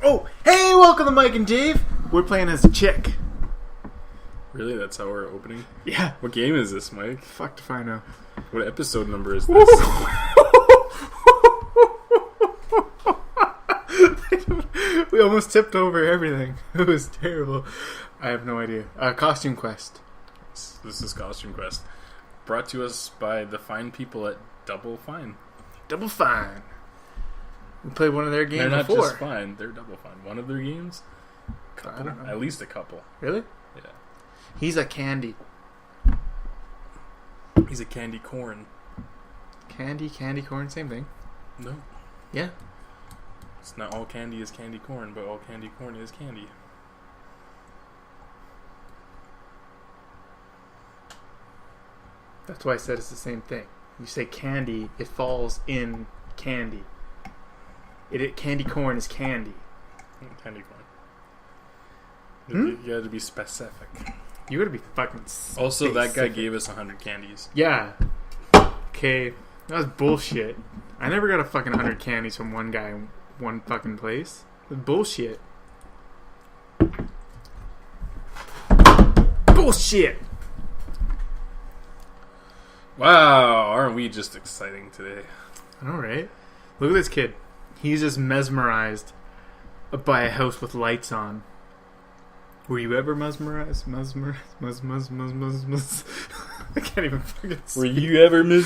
Oh, hey, welcome to Mike and Dave. We're playing as a chick. Really? That's how we're opening? Yeah. What game is this, Mike? Fuck if I know. What episode number is this? We almost tipped over everything. It was terrible. I have no idea. Costume Quest. This is Costume Quest. Brought to us by the fine people at Double Fine. Double Fine. We played one of their games They're not before. just fine, they're Double Fine. One of their games? I don't know. At least a couple. Really? Yeah. He's a candy. He's a candy corn. Candy corn, same thing. No. Yeah. It's not all candy is candy corn, but all candy corn is candy. That's why I said it's the same thing. You say candy, it falls in candy. Candy corn is candy. Candy corn. Hmm? You gotta be specific. You gotta be fucking Also, that guy specific. gave us 100 candies. Yeah. Okay. That was bullshit. I never got a fucking 100 candies from one guy in one fucking place. It was bullshit. Bullshit! Wow, aren't we just exciting today? Alright. Look at this kid. He's just mesmerized by a house with lights on. Were you ever mesmerized? I can't even fucking speak. Were you ever Well,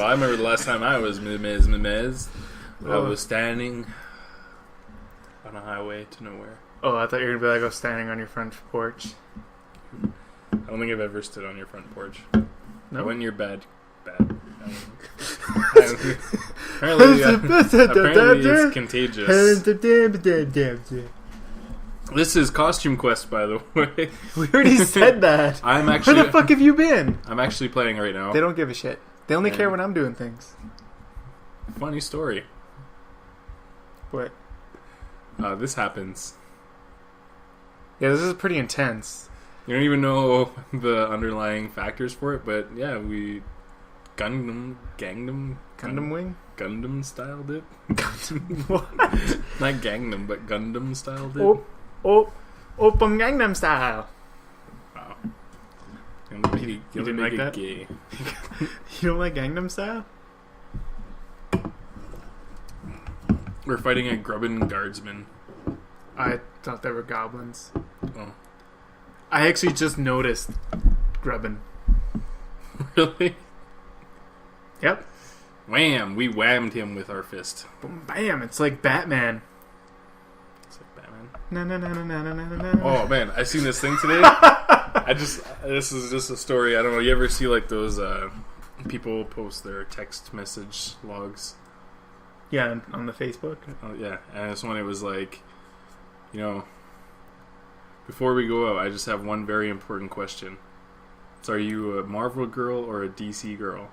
I remember the last time I was I was standing on a highway to nowhere. Oh, I thought you were going to be like, I was standing on your front porch. I don't think I've ever stood on your front porch. No? When you're bad. Apparently it's contagious. This is Costume Quest, by the way. We already said that. Where the fuck have you been? I'm actually playing right now. They don't give a shit. They only care when I'm doing things. Funny story. What? This happens. Yeah, this is pretty intense. You don't even know the underlying factors for it, but yeah, we Gundam Wing? Gundam styled it. What? Not Gangnam, but Gundam styled it. Open Gangnam Style. Wow. You didn't like that? Gay. You don't like Gangnam Style? We're fighting a Grubbin guardsman. I thought they were goblins. Oh. I actually just noticed Grubbin. Really? Yep. Wham! We whammed him with our fist. Boom, bam! It's like Batman. It's like Batman. Na. Oh man, I seen this thing today. This is just a story. I don't know. You ever see like those people post their text message logs? Yeah, on the Facebook. Oh yeah, and this one it was like, before we go out, I just have one very important question. So, are you a Marvel girl or a DC girl?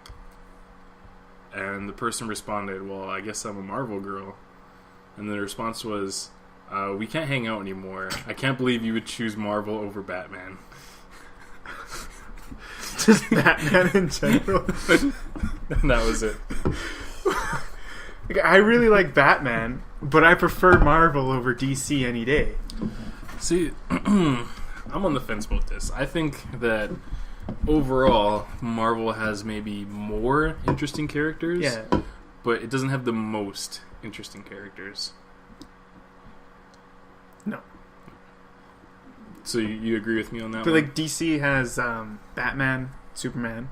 And the person responded, well, I guess I'm a Marvel girl. And the response was, we can't hang out anymore. I can't believe you would choose Marvel over Batman. Just Batman in general. And that was it. I really like Batman, but I prefer Marvel over DC any day. See, I'm on the fence about this. I think that overall, Marvel has maybe more interesting characters, but it doesn't have the most interesting characters. No. So you agree with me on that but one? like DC has Batman, Superman.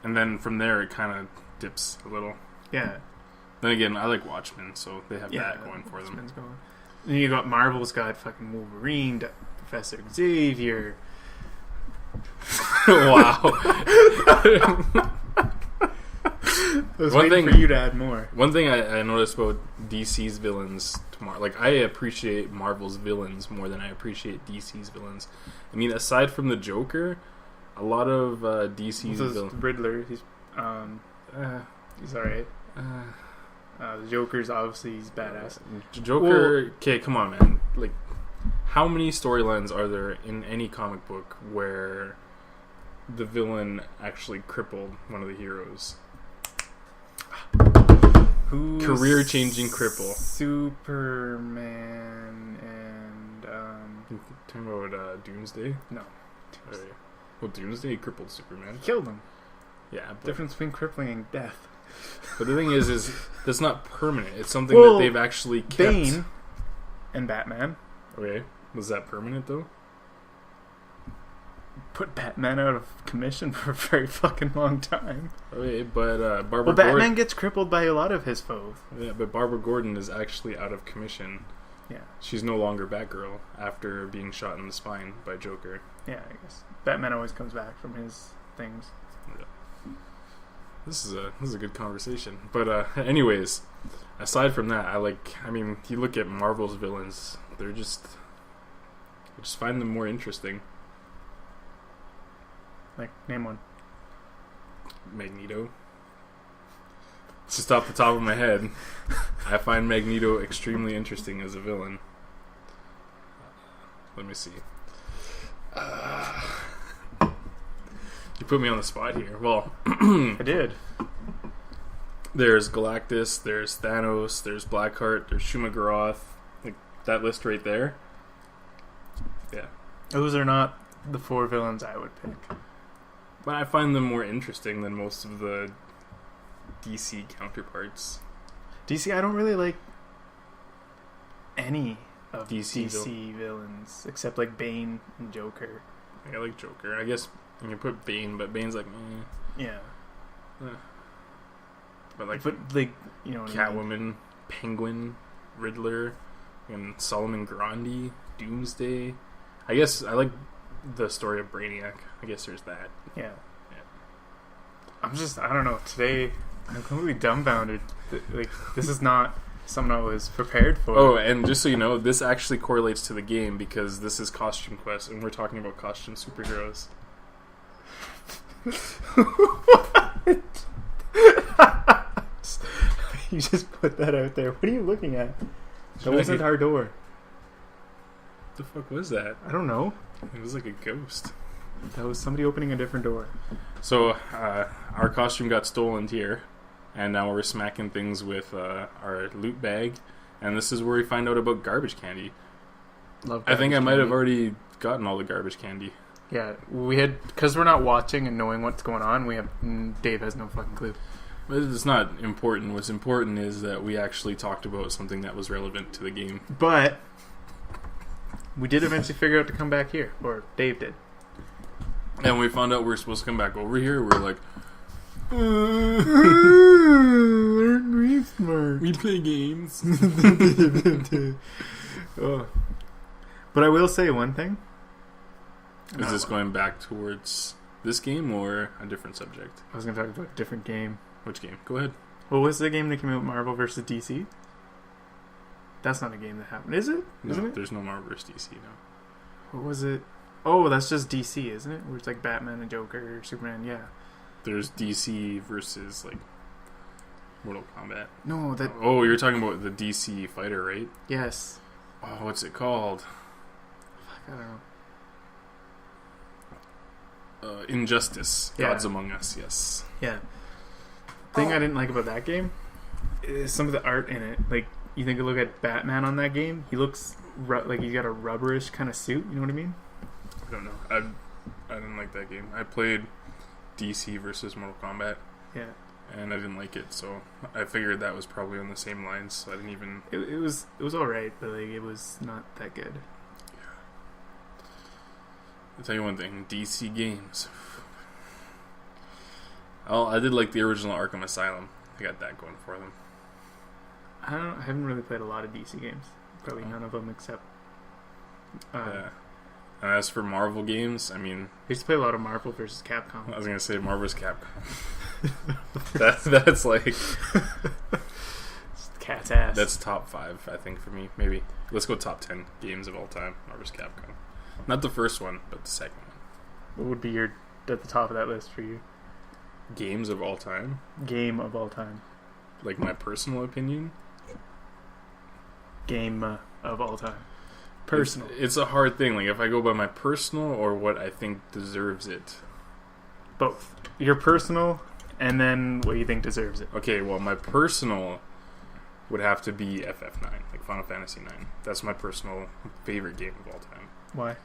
And then from there it kind of dips a little. Yeah. Then again, I like Watchmen, so they have that going for them. Going. And you got Marvel's got fucking Wolverine, Professor Xavier. Wow. One thing for you to add more. One thing I noticed about DC's villains tomorrow, like I appreciate Marvel's villains more than I appreciate DC's villains. I mean, aside from the Joker, a lot of DC's villains. Riddler, he's alright. The Joker's obviously he's badass. Joker, okay, come on, man. Like, how many storylines are there in any comic book where the villain actually crippled one of the heroes? Who's career-changing cripple. Superman and Talking about Doomsday? no, Okay. Well, Doomsday crippled Superman. killed him. Yeah, but, Difference between crippling and death. but the thing is that's not permanent. It's something Well, that they've actually kept. Bane and Batman Okay, was that permanent though? put Batman out of commission for a very fucking long time. Okay, but Barbara Well, Batman Gordon. gets crippled by a lot of his foes. Yeah, but Barbara Gordon is actually out of commission. Yeah, She's no longer Batgirl after being shot in the spine by Joker. yeah, I guess Batman always comes back from his things. This is a good conversation. But anyways, aside from that, I mean, you look at Marvel's villains, I just find them more interesting. Like, name one. Magneto. Just off the top of my head, I find Magneto extremely interesting as a villain. Let me see. You put me on the spot here. Well, I did. there's Galactus, there's Thanos, there's Blackheart, there's Shuma-Gorath. Like, that list right there. Yeah. Those are not the 4 villains I would pick. But I find them more interesting than most of the DC counterparts. DC, I don't really like any of DC DC villains except like Bane and Joker. I like Joker. I guess you can put Bane, but Bane's like, Yeah, But like but like, you know what I mean? Catwoman, Penguin, Riddler, and Solomon Grundy, Doomsday. I guess I like the story of Brainiac. I guess there's that. Yeah. Yeah. I don't know. Today, I'm completely dumbfounded. Like, this is not something I was prepared for. Oh, and just so you know, this actually correlates to the game because this is Costume Quest, and we're talking about costume superheroes. You just put that out there. What are you looking at? That wasn't our door. What the fuck was that? I don't know. It was like a ghost. That was somebody opening a different door. So, our costume got stolen here, and now we're smacking things with our loot bag, and this is where we find out about garbage candy. Love I think I garbage might have candy. already gotten all the garbage candy. Yeah, we had, because we're not watching and knowing what's going on. Dave has no fucking clue. But it's not important. What's important is that we actually talked about something that was relevant to the game. But we did eventually figure out to come back here, or Dave did. And when we found out we were supposed to come back over here, we were like, Aren't we smart? we play games. Oh. But I will say one thing. Is this going back towards this game or a different subject? I was going to talk about a different game. Which game? Go ahead. What was the game that came out, Marvel vs. DC? That's not a game that happened, is it? No, Isn't it? there's no Marvel vs. DC now. What was it? Oh, that's just DC, isn't it? Where it's like Batman and Joker, Superman, yeah. There's DC versus like Mortal Kombat. No, that... Oh, you're talking about the DC fighter, right? Yes. Oh, what's it called? Fuck, I don't know. Injustice. Yeah. Gods Among Us, yes. Yeah. Thing I didn't like about that game is some of the art in it. Like, you think you look at Batman on that game, he looks like he's got a rubberish kind of suit, you know what I mean? I don't know. I didn't like that game. I played DC versus Mortal Kombat, Yeah. and I didn't like it, so I figured that was probably on the same lines, so I didn't even... It was alright, but like it was not that good. I'll tell you one thing, DC games. Oh, I did like the original Arkham Asylum. I got that going for them. I haven't really played a lot of DC games. Probably none of them except... Yeah. And as for Marvel games, I mean... I used to play a lot of Marvel vs. Capcom. I was going to say Marvel's Capcom. that's like... It's cat's ass. That's top 5, I think, for me. Maybe. Let's go top 10 games of all time. Marvel's Capcom. Not the first one, but the second one. What would be at the top of that list for you? Games of all time? Game of all time. Like my personal opinion? Game of all time. Personal. It's a hard thing. Like, if I go by my personal or what I think deserves it. Both. Your personal, and then what you think deserves it. Okay, well, my personal would have to be FF9, like Final Fantasy 9. That's my personal favorite game of all time. Why?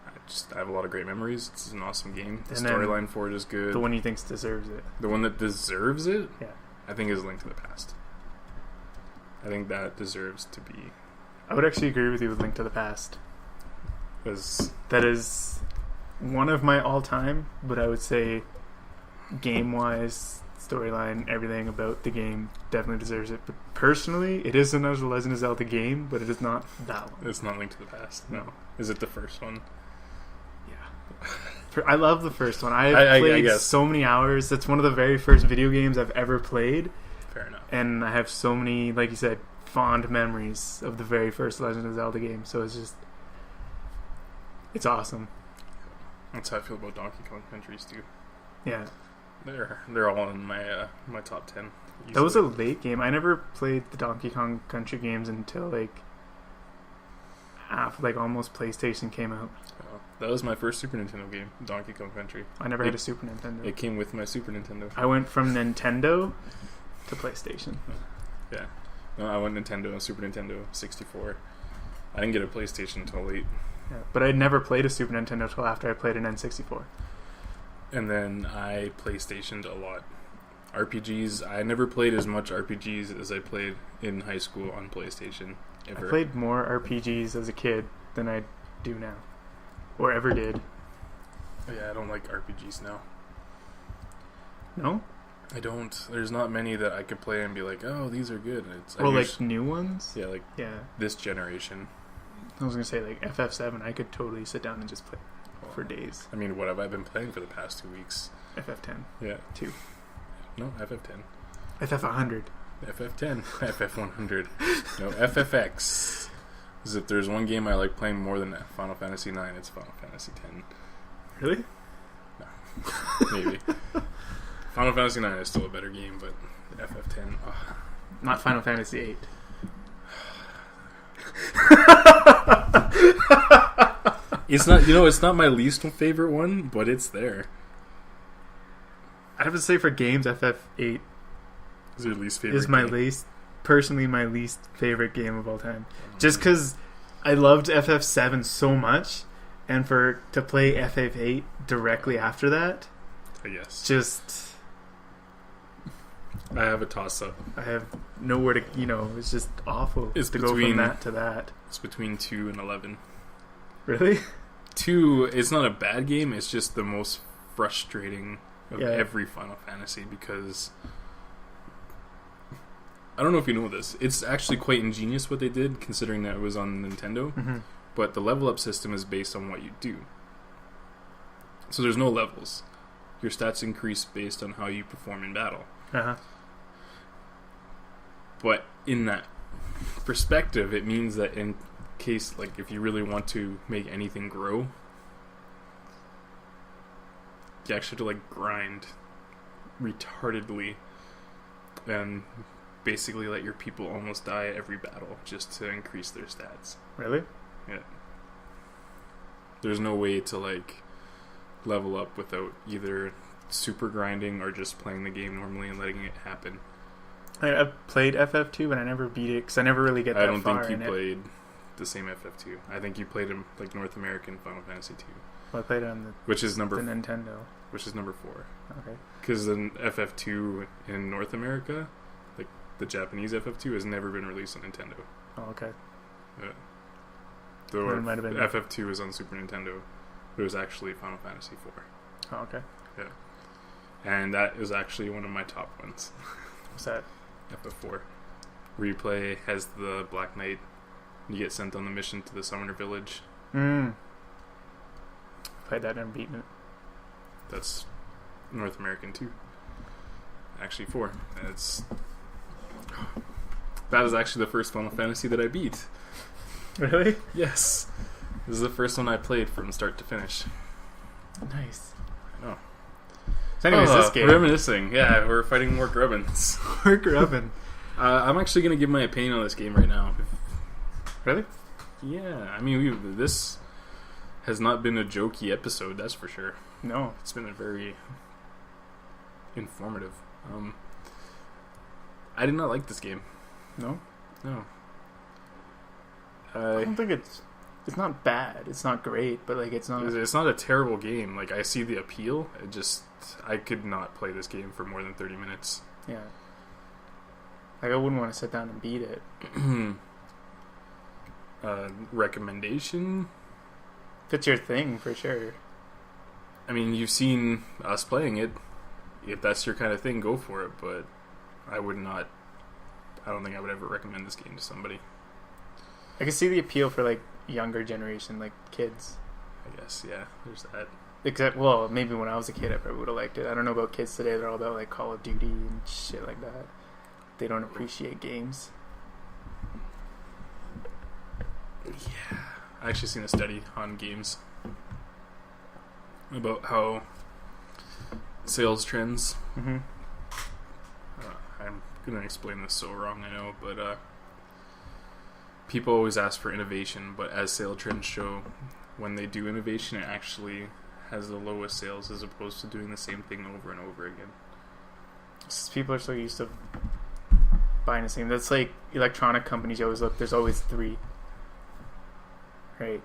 I have a lot of great memories. It's an awesome game. The And then storyline for it is good. The one he thinks deserves it. The one that deserves it, Yeah. I think, is Link to the Past. I think that deserves to be. I would actually agree with you with Link to the Past. That is one of my all-time, but I would say game-wise, storyline, everything about the game definitely deserves it. But personally, it is another Legend of Zelda game, but it is not that one. It's not Link to the Past. No. Is it the first one? Yeah. I love the first one. I played so many hours. That's one of the very first video games I've ever played. Fair enough. And I have so many, like you said, fond memories of the very first Legend of Zelda game. So it's just... It's awesome. That's how I feel about Donkey Kong Countries too. Yeah. They're all in my my top 10. Easily. That was a late game. I never played the Donkey Kong Country games until after almost PlayStation came out. Oh, that was my first Super Nintendo game, Donkey Kong Country. I never had a Super Nintendo. It came with my Super Nintendo. I went from Nintendo to PlayStation. Yeah. No, I went Nintendo, Super Nintendo, 64. I didn't get a PlayStation until late. Yeah, but I'd never played a Super Nintendo until after I played an N64. And then I PlayStationed a lot. RPGs, I never played as much RPGs as I played in high school on PlayStation. Ever. I played more RPGs as a kid than I do now. Or ever did. Yeah, I don't like RPGs now. No? I don't. There's not many that I could play and be like, oh, these are good. New ones? Yeah, this generation. I was going to say, FF7, I could totally sit down and just play for days. I mean, what have I been playing for the past 2 weeks? FF10. Yeah. 2. No, FF10. FF100. FF10. FF100. No, FFX. Because if there's one game I like playing more than Final Fantasy 9, it's Final Fantasy 10. Really? No. Maybe. Final Fantasy 9 is still a better game, but FF10... Oh. Not Final Fantasy 8. It's not, it's not my least favorite one, but it's there. I'd have to say for games, FF8 is your least favorite? Is my least favorite game of all time. Just because I loved FF7 so much, and to play FF8 directly after that, I guess. Just... I have a toss-up. I have nowhere to, it's just awful to go from that to that. It's between 2 and 11. Really? 2, it's not a bad game, it's just the most frustrating of every Final Fantasy because... I don't know if you know this. It's actually quite ingenious what they did, considering that it was on Nintendo. Mm-hmm. But the level up system is based on what you do. So there's no levels. Your stats increase based on how you perform in battle. Uh-huh. But in that perspective, it means that in case, if you really want to make anything grow, you actually have to, grind retardedly and basically let your people almost die every battle just to increase their stats. Really? Yeah. There's no way to, level up without either super grinding or just playing the game normally and letting it happen. I've played FF2, but I never beat it because I never really get that far. I don't think you played the same FF2. I think you played him North American Final Fantasy 2. Well, I played it on the Nintendo. Which is number 4. Okay. Because the FF2 in North America, the Japanese FF2, has never been released on Nintendo. Oh, okay. Yeah. Though it might have been FF2 is on Super Nintendo, but it was actually Final Fantasy 4. Oh, okay. Yeah. And that is actually one of my top ones. What's that? FF4. Where you play as the Black Knight. You get sent on the mission to the Summoner Village. Played that and beaten it. That's North American 2. Actually 4. That is actually the first Final Fantasy that I beat. Really? Yes. This is the first one I played from start to finish. Nice. I know. So anyways, this game. Reminiscing. Yeah, we're fighting more Grubbins. More Grubbin. I'm actually going to give my opinion on this game right now. Really? Yeah. I mean, this has not been a jokey episode, that's for sure. No. It's been a very informative. I did not like this game. No? No. I don't think it's not bad. It's not great, but like it's not. It's not a terrible game. Like, I see the appeal. I could not play this game for more than 30 minutes. Yeah. Like, I wouldn't want to sit down and beat it. Recommendation? If it's your thing, for sure. I mean, you've seen us playing it. If that's your kind of thing, go for it. But I don't think I would ever recommend this game to somebody. I can see the appeal for like younger generation, like kids. I guess, yeah. There's that. Except, well, maybe when I was a kid, I probably would have liked it. I don't know about kids today. They're all about like Call of Duty and shit like that. They don't appreciate games. Yeah. I actually seen a study on games about how sales trends. Mm-hmm. I'm going to explain this so wrong, I know, but people always ask for innovation, but as sale trends show, when they do innovation, it actually has the lowest sales as opposed to doing the same thing over and over again. People are so used to buying the same. That's like electronic companies. You always look. There's always 3, right?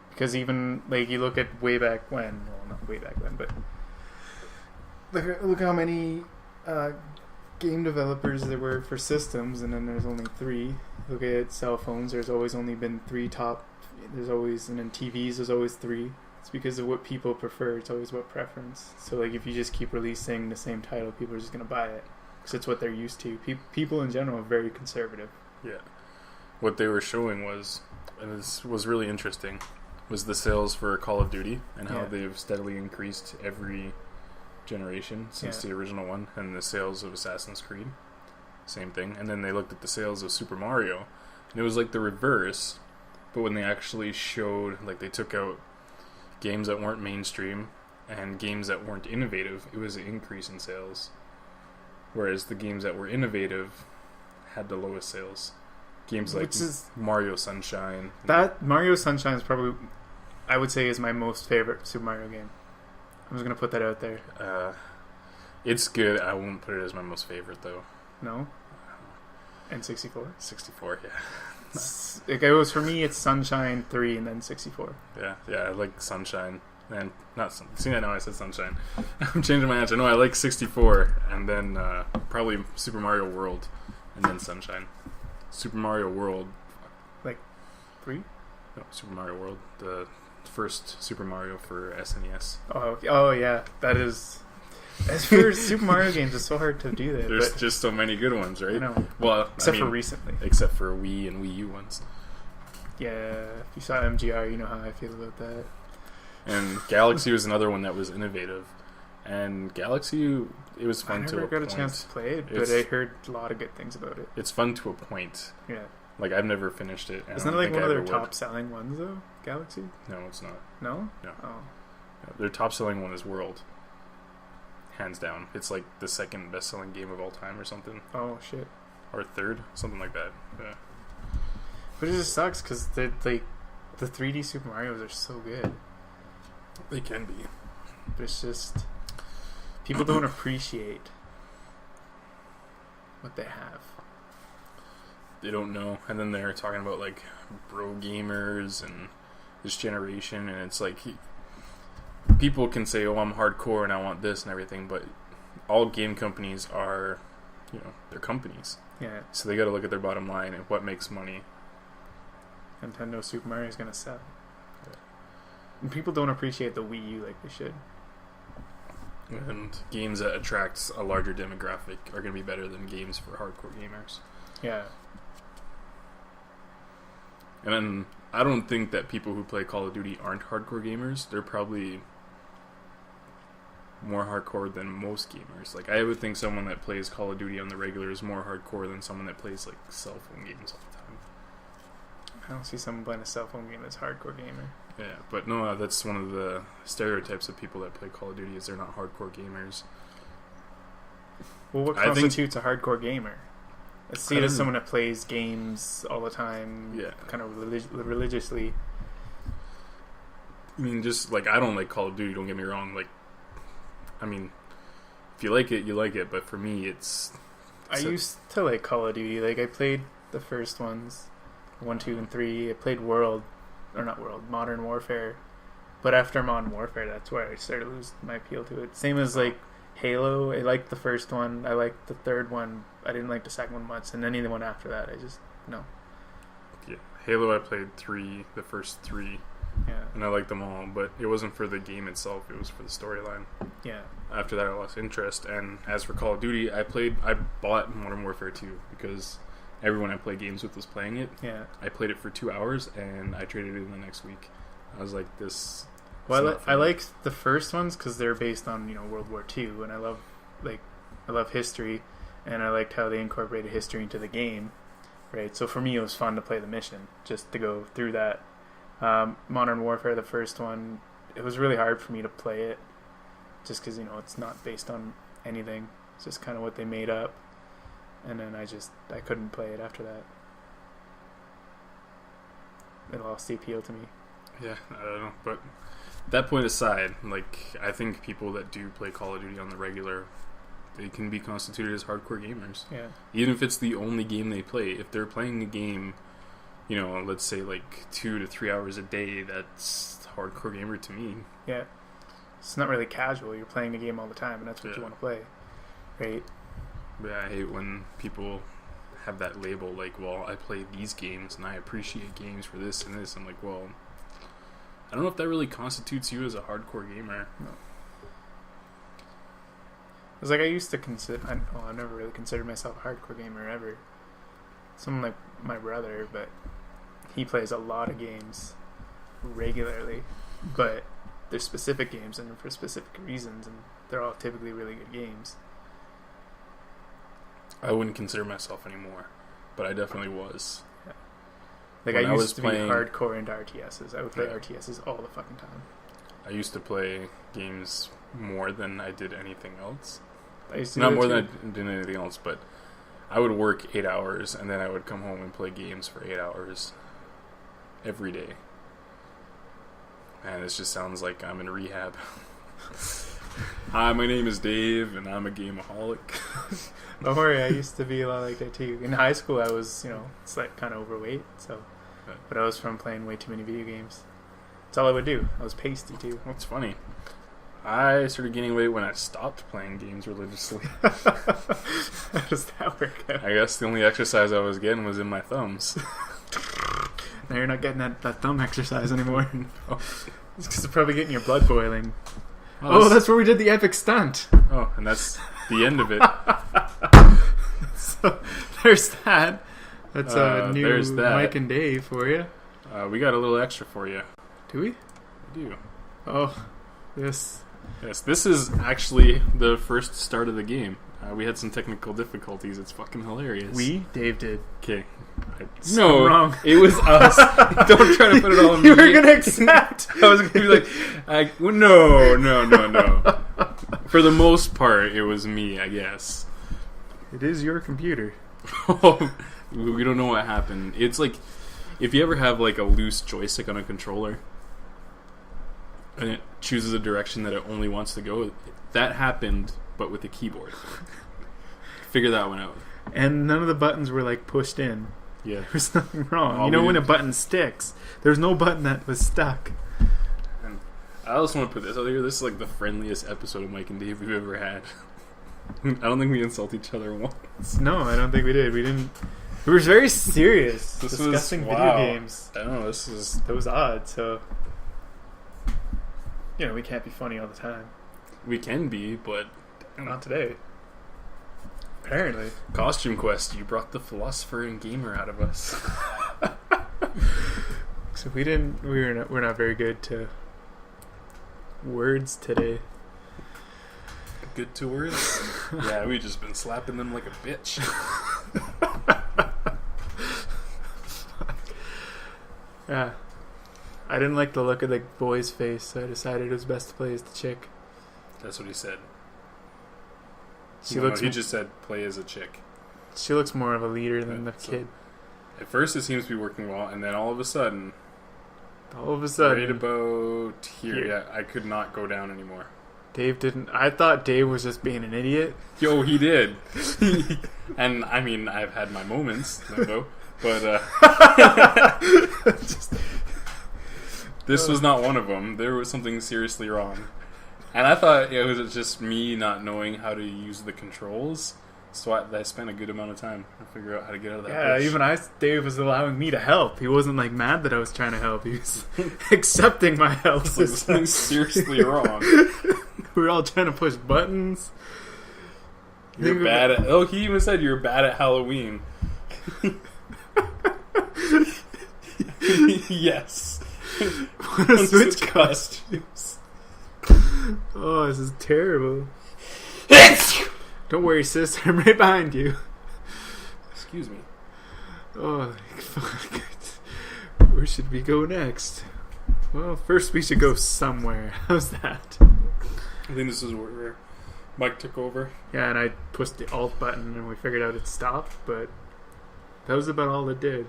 Because even like you look at way back when. Well, not way back then, but look how many game developers there were for systems, and then there's only 3. Look at cell phones. There's always only been 3 top. There's always, and then TVs. There's always 3. It's because of what people prefer. It's always about preference. So like if you just keep releasing the same title, people are just gonna buy it. Because it's what they're used to. People in general are very conservative. Yeah. What they were showing was, and this was really interesting, was the sales for Call of Duty and how they've steadily increased every generation since the original one, and the sales of Assassin's Creed. Same thing. And then they looked at the sales of Super Mario, and it was like the reverse, but when they actually showed, like they took out games that weren't mainstream and games that weren't innovative, it was an increase in sales. Whereas the games that were innovative had the lowest sales. Games like Mario Sunshine. That Mario Sunshine is probably, I would say, is my most favorite Super Mario game. I'm just going to put that out there. It's good. I won't put it as my most favorite, though. No? And 64? 64, yeah. It goes, for me, it's Sunshine 3 and then 64. Yeah, I like Sunshine. And not Sun. See that now? I said Sunshine. I'm changing my answer. No, I like 64, and then probably Super Mario World, and then Sunshine. Super Mario World. Like 3? No, Super Mario World. The first Super Mario for SNES. Oh yeah, that is. As for Super Mario games, it's so hard to do that. There's just so many good ones, right? I know. Well, except for recently. Except for Wii and Wii U ones. Yeah, if you saw MGR, you know how I feel about that. And Galaxy was another one that was innovative. And Galaxy, it was fun to a point. I never got a chance to play it, but I heard a lot of good things about it. It's fun to a point. Yeah. Like, I've never finished it. Isn't it like one of their top-selling ones, though? Galaxy? No, it's not. No? No. Oh. No, their top-selling one is World. Hands down. It's like the second best-selling game of all time or something. Oh, shit. Or third? Something like that. Yeah. But it just sucks, because the 3D Super Marios are so good. They can be. But it's just... people don't appreciate what they have. They don't know. And then they're talking about, like, bro gamers and this generation, and it's like... people can say, oh, I'm hardcore and I want this and everything, but all game companies are, they're companies. Yeah. So they got to look at their bottom line and what makes money. Nintendo Super Mario is going to sell. And people don't appreciate the Wii U like they should. And games that attract a larger demographic are going to be better than games for hardcore gamers. Yeah. And then I don't think that people who play Call of Duty aren't hardcore gamers. They're probably more hardcore than most gamers. Like, I would think someone that plays Call of Duty on the regular is more hardcore than someone that plays, like, cell phone games all the time. I don't see someone playing a cell phone game that's a hardcore gamer. Yeah, but no, that's one of the stereotypes of people that play Call of Duty is they're not hardcore gamers. Well, what constitutes a hardcore gamer? Let's see it as someone that plays games all the time, kind of religiously. I mean, just, like, I don't like Call of Duty, don't get me wrong. Like, I mean, if you like it, you like it, but for me, it's I used to like Call of Duty. Like I played the first ones, 1, 2, and 3. I played Modern Warfare. But after Modern Warfare, that's where I started to lose my appeal to it. Same as like Halo. I liked the first one. I liked the third one. I didn't like the second one much, and any of the one after that, I just no. Yeah, Halo. I played the first 3. Yeah. And I liked them all, but it wasn't for the game itself. It was for the storyline. Yeah. After that, I lost interest. And as for Call of Duty, I bought Modern Warfare 2 because everyone I played games with was playing it. Yeah. I played it for 2 hours, and I traded it in the next week. I was like, this... Well, I like the first ones because they're based on World War II, and I love history, and I liked how they incorporated history into the game, right? So for me, it was fun to play the mission, just to go through that. Modern Warfare, the first one, it was really hard for me to play it, just because it's not based on anything. It's just kind of what they made up, and then I couldn't play it after that. It lost the appeal to me. Yeah, I don't know, but that point aside, like, I think people that do play Call of Duty on the regular, they can be constituted as hardcore gamers. Yeah. Even if it's the only game they play. If they're playing a game, let's say like 2 to 3 hours a day, that's hardcore gamer to me. Yeah. It's not really casual. You're playing the game all the time, and that's what you want to play, right? Yeah, I hate when people have that label, like, well, I play these games, and I appreciate games for this and this. I'm like, well... I don't know if that really constitutes you as a hardcore gamer. No. It's like I used to I never really considered myself a hardcore gamer ever. Someone like my brother, but he plays a lot of games regularly. But they're specific games and for specific reasons, and they're all typically really good games. I wouldn't consider myself anymore, but I definitely was. Yeah. Like when I used to be hardcore into RTSs. I would play RTSs all the fucking time. I used to play games more than I did anything else. Not more than I did anything else, but I would work 8 hours and then I would come home and play games for 8 hours every day. And this just sounds like I'm in rehab. Hi, my name is Dave, and I'm a gameaholic. Don't worry, I used to be a lot like that too. In high school, I was, it's like kind of overweight, so. But I was from playing way too many video games. That's all I would do. I was pasty too. What's funny? I started gaining weight when I stopped playing games religiously. How does that work out? I guess the only exercise I was getting was in my thumbs. Now you're not getting that thumb exercise anymore. No. It's because you're probably getting your blood boiling. Oh, that's where we did the epic stunt. Oh, and that's the end of it. So, there's that. That's new Mike and Dave for you. We got a little extra for you. Do we? We do. Oh, this. Yes, this is actually the first start of the game. We had some technical difficulties. It's fucking hilarious. Dave did. Okay. No, wrong. It was us. Don't try to put it all on me. You were going to accept. I was going to be like, no. For the most part, it was me, I guess. It is your computer. We don't know what happened. It's like, if you ever have like a loose joystick on a controller, and it chooses a direction that it only wants to go, that happened, but with a keyboard. Figure that one out. And none of the buttons were like pushed in. Yeah. There was nothing wrong. When a button sticks, there's no button that was stuck. And I also want to put this out here. This is like the friendliest episode of Mike and Dave we've ever had. I don't think we insult each other once. No, I don't think we did. We didn't. We were very serious discussing video games. I don't know. That was odd. So, we can't be funny all the time. We can be, but not today. Apparently. Costume Quest, you brought the philosopher and gamer out of us. So we're not very good to words today. Good to words? Yeah, we've just been slapping them like a bitch. Yeah. I didn't like the look of the boy's face, so I decided it was best to play as the chick. That's what he said. He just said play as a chick. She looks more of a leader than the kid. At first it seems to be working well, and then all of a sudden... Right about here. Yeah, I could not go down anymore. Dave didn't. I thought Dave was just being an idiot. Yo, he did. And I mean, I've had my moments, Limbo, but this was not one of them. There was something seriously wrong. And I thought it was just me not knowing how to use the controls. So I spent a good amount of time to figure out how to get out of that. Yeah, bush. even Dave was allowing me to help. He wasn't like mad that I was trying to help. He was accepting my help. Like, something's seriously wrong. We were all trying to push buttons. You're bad at... Oh, he even said you're bad at Halloween. Yes. Want to switch costumes? Oh, this is terrible. Don't worry, sis. I'm right behind you. Excuse me. Oh, fuck. Where should we go next? Well, first we should go somewhere. How's that? I think this is where Mike took over. Yeah, and I pushed the alt button and we figured out it stopped, but that was about all it did.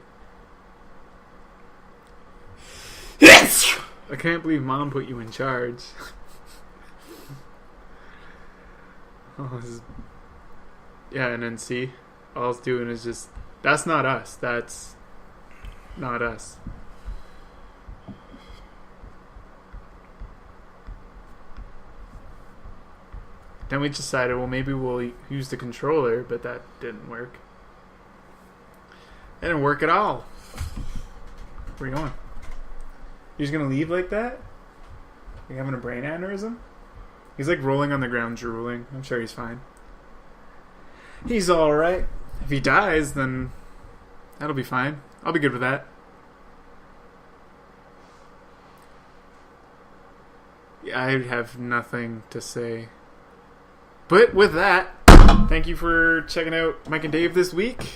I can't believe Mom put you in charge. Oh, this is... Yeah, and then see, all it's doing is just... That's not us. That's not us. Then we decided, well, maybe we'll use the controller, but that didn't work. That didn't work at all. Where are you going? You're just going to leave like that? You having a brain aneurysm? He's like rolling on the ground, drooling. I'm sure he's fine. He's alright. If he dies, then that'll be fine. I'll be good with that. Yeah, I have nothing to say. But with that, thank you for checking out Mike and Dave this week.